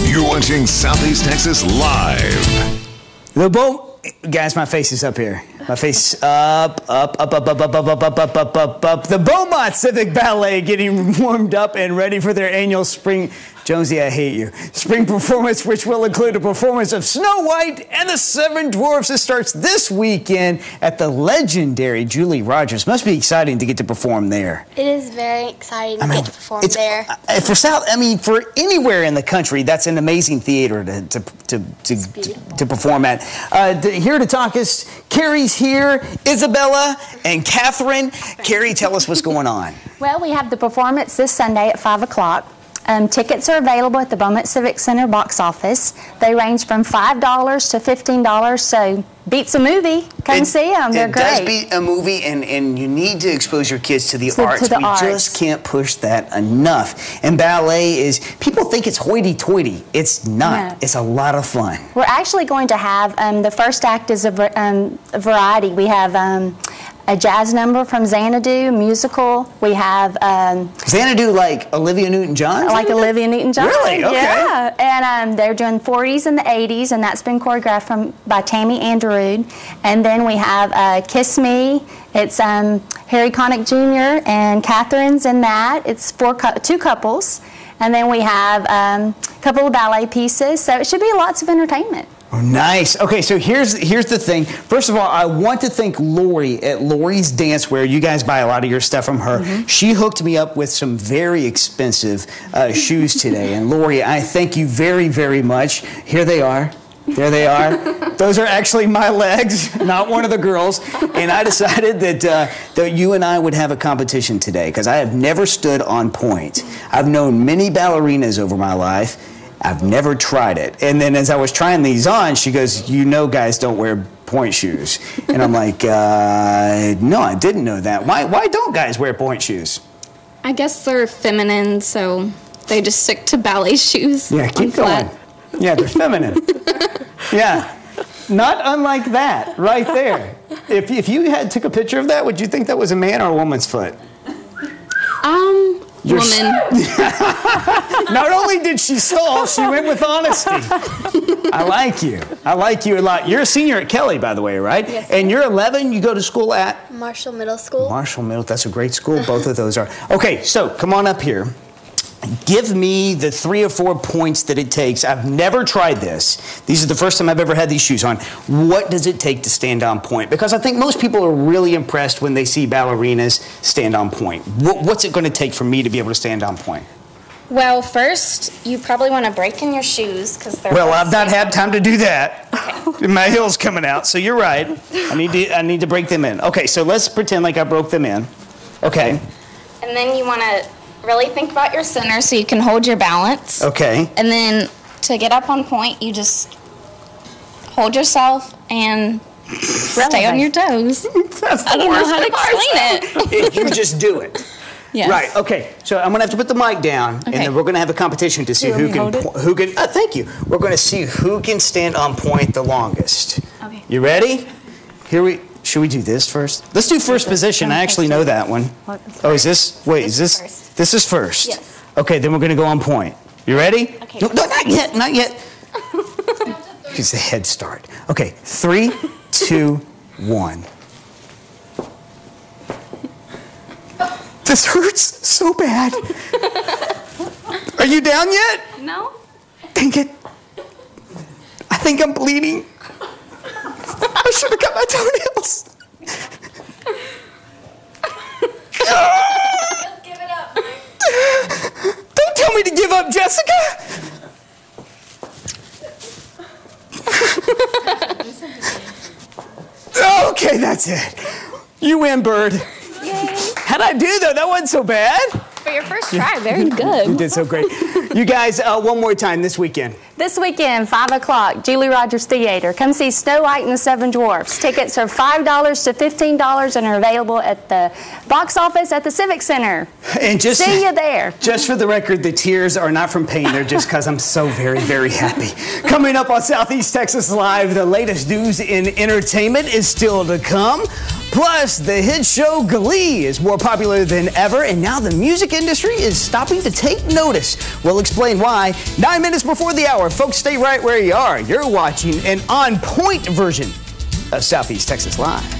You're watching Southeast Texas Live. Guys, my face is up here. My face up. The Beaumont Civic Ballet getting warmed up and ready for their annual spring. Jonesy, I hate you. Spring performance, which will include a performance of Snow White and the Seven Dwarfs. It starts this weekend at the legendary Julie Rogers. Must be exciting to get to perform there. It is very exciting to get to perform there. For anywhere in the country, that's an amazing theater to perform at. Here to talk us, Carrie's here, Isabella and Catherine. Carrie, tell us what's going on. Well, we have the performance this Sunday at 5 o'clock. Tickets are available at the Beaumont Civic Center box office. They range from $5 to $15, so beats a movie. Come see them. They're great. It does beat a movie, and you need to expose your kids to the arts. We just can't push that enough. And ballet is, people think it's hoity-toity. It's not. No. It's a lot of fun. We're actually going to have, the first act is a variety. We have a jazz number from Xanadu, musical. We have Xanadu, like Olivia Newton-John? Like Olivia Newton-John. Really? Okay. Yeah. And they're doing 40s and the 80s, and that's been choreographed by Tammy Anderud. And then we have Kiss Me. It's Harry Connick Jr. and Catherine's in that. It's two couples. And then we have a couple of ballet pieces. So it should be lots of entertainment. Oh, nice. Okay, so here's the thing. First of all, I want to thank Lori at Lori's Dancewear. You guys buy a lot of your stuff from her. Mm-hmm. She hooked me up with some very expensive shoes today. And Lori, I thank you very, very much. Here they are. There they are. Those are actually my legs, not one of the girls. And I decided that you and I would have a competition today because I have never stood on point. I've known many ballerinas over my life. I've never tried it. And then as I was trying these on, she goes, you know guys don't wear point shoes. And I'm like, no, I didn't know that. Why don't guys wear point shoes? I guess they're feminine, so they just stick to ballet shoes. Yeah, keep going. Yeah, they're feminine. Yeah. Not unlike that, right there. If you took a picture of that, would you think that was a man or a woman's foot? Woman. Not only did she stall, she went with honesty. I like you. I like you a lot. You're a senior at Kelly, by the way, right? Yes. And you're 11. You go to school at? Marshall Middle School. Marshall Middle. That's a great school. Both of those are. Okay, so come on up here. Give me the 3 or 4 points that it takes. I've never tried this. These are the first time I've ever had these shoes on. What does it take to stand on point? Because I think most people are really impressed when they see ballerinas stand on point. What's it going to take for me to be able to stand on point? Well, first, you probably want to break in your shoes because they're. Well, I've not had time to do that. Okay. My heel's coming out, so you're right. I need to break them in. Okay, so let's pretend like I broke them in. Okay. And then you want to really think about your center so you can hold your balance. Okay. And then to get up on point, you just hold yourself and stay on your toes. I don't know how to explain it. You just do it. Yes. Right. Okay. So I'm gonna have to put the mic down, and then we're gonna have a competition to see who can. Thank you. We're gonna see who can stand on point the longest. Okay. You ready? Should we do this first? Let's do first position. I actually know that one. Oh, is this? Wait, is this? First. This is first. Yes. Okay, then we're gonna go on point. You ready? Okay. No, not yet. Not yet. It's a head start. Okay. 3, 2, 1. This hurts so bad. Are you down yet? No. Dang it. I think I'm bleeding. I should have cut my toenails. Just give it up. Don't tell me to give up, Jessica. Okay, that's it. You win, Bird. Yay. How'd I do, though? That wasn't so bad. For your first try, very good. You did so great. You guys, one more time this weekend. This weekend, 5 o'clock, Julie Rogers Theater. Come see Snow White and the Seven Dwarfs. Tickets are $5 to $15 and are available at the box office at the Civic Center. And just see you there. Just for the record, the tears are not from pain. They're just because I'm so very, very happy. Coming up on Southeast Texas Live, the latest news in entertainment is still to come. Plus, the hit show Glee is more popular than ever, and now the music industry is stopping to take notice. We'll explain why. 9 minutes before the hour. Folks, stay right where you are. You're watching an on-point version of Southeast Texas Live.